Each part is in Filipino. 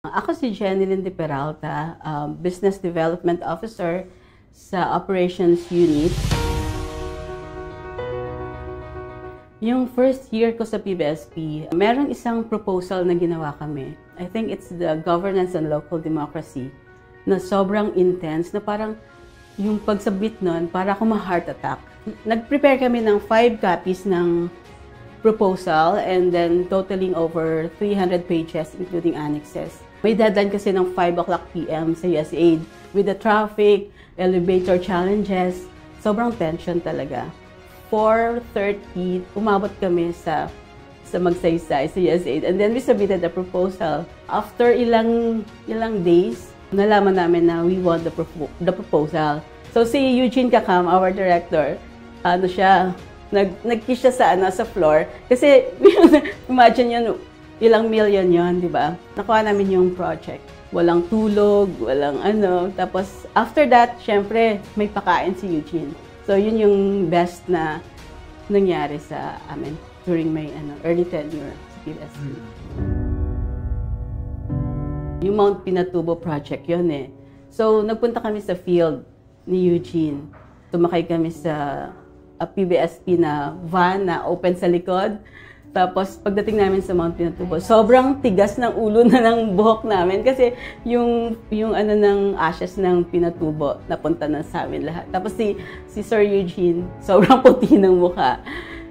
Ako si Jenilyn De Peralta, Business Development Officer sa Operations Unit. Yung first year ko sa PBSP, meron isang proposal na ginawa kami. I think it's the Governance and Local Democracy na sobrang intense na parang yung pag-submit nun, para akong ma-heart attack. Nag-prepare kami ng 5 copies ng proposal and then totaling over 300 pages including annexes. May deadline kasi ng 5 o'clock PM sa USAID. With the traffic, elevator challenges, sobrang tension talaga. 4:30, umabot kami sa Magsaysay, sa USAID. And then we submitted the proposal. After ilang days, nalaman namin na we won the proposal. So si Eugene Kakam, our director, nag-kiss siya sa floor. Kasi imagine yun, ilang million yon, di ba? Nakuha namin yung project. Walang tulog, walang ano. Tapos, after that, syempre, may pakain si Eugene. So, yun yung best na nangyari sa amin during my early tenure sa PBSP. Yung Mount Pinatubo project yun eh. So, nagpunta kami sa field ni Eugene. Tumakay kami sa PBSP na van na open sa likod. Tapos, pagdating namin sa Mount Pinatubo, sobrang tigas ng ulo na ng buhok namin kasi yung ng ashes ng Pinatubo napunta na sa amin lahat. Tapos si Sir Eugene, sobrang puti ng mukha.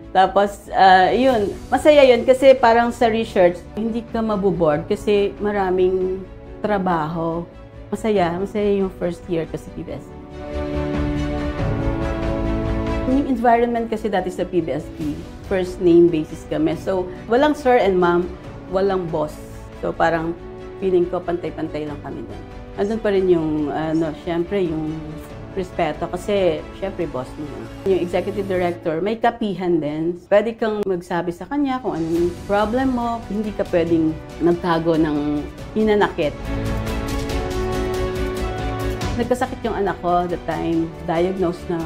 Tapos, yun, masaya yun kasi parang sa research, hindi ka maboboard kasi maraming trabaho. Masaya yung first year ko sa PBSP. Yung environment kasi dati sa PBSP, first name basis kami. So, walang sir and ma'am, walang boss. So, parang feeling ko pantay-pantay lang kami doon. Andun pa rin yung, syempre, yung respeto kasi, syempre, boss mo. Yung executive director, may kapihan din. Pwede kang magsabi sa kanya kung anong problem mo. Hindi ka pwedeng magtago ng hinanakit. Nagkasakit yung anak ko that time, diagnosed na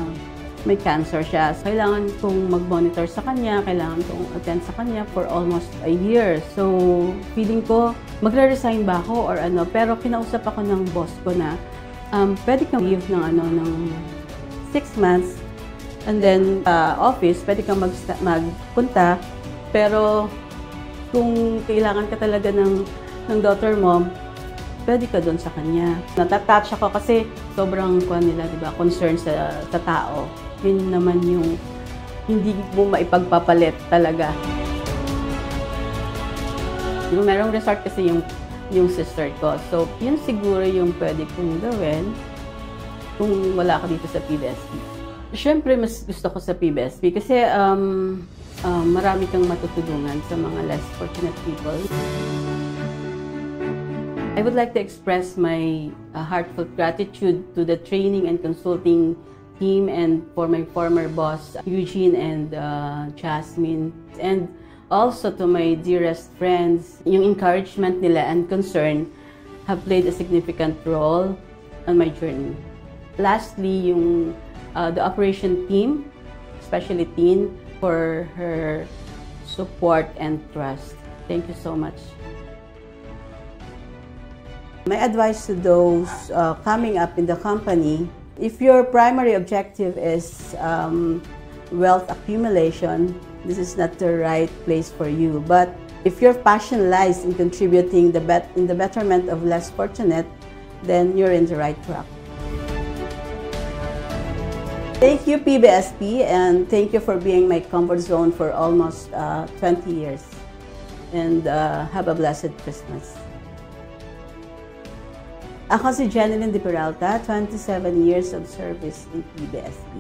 may cancer siya. Kailangan kong mag-monitor sa kanya, kailangan kong attend sa kanya for almost a year. So, feeling ko, magre-resign ba ako or ano? Pero kinausap ako ng boss ko na, pwede kang leave ng 6 months. And then, office, pwede kang magpunta. Pero, kung kailangan ka talaga ng daughter mo, pwede ka doon sa kanya. Natatouch ako kasi sobrang concern sa tao. Yun naman yung hindi mo maipagpapalit talaga. Merong resort kasi yung sister ko. So, yun siguro yung pwede kong gawin kung wala ka dito sa PBSP. Siyempre, mas gusto ko sa PBSP kasi marami kang matutulungan sa mga less fortunate people. I would like to express my heartfelt gratitude to the training and consulting team and for my former boss, Eugene and Jasmine. And also to my dearest friends, yung encouragement nila and concern have played a significant role on my journey. Lastly, yung the operation team, especially Tin, for her support and trust. Thank you so much. My advice to those coming up in the company, if your primary objective is wealth accumulation, this is not the right place for you. But if your passion lies in contributing in the betterment of less fortunate, then you're in the right track. Thank you, PBSP, and thank you for being my comfort zone for almost 20 years. And have a blessed Christmas. Ako si Jenilyn De Peralta, 27 years of service in PBSP.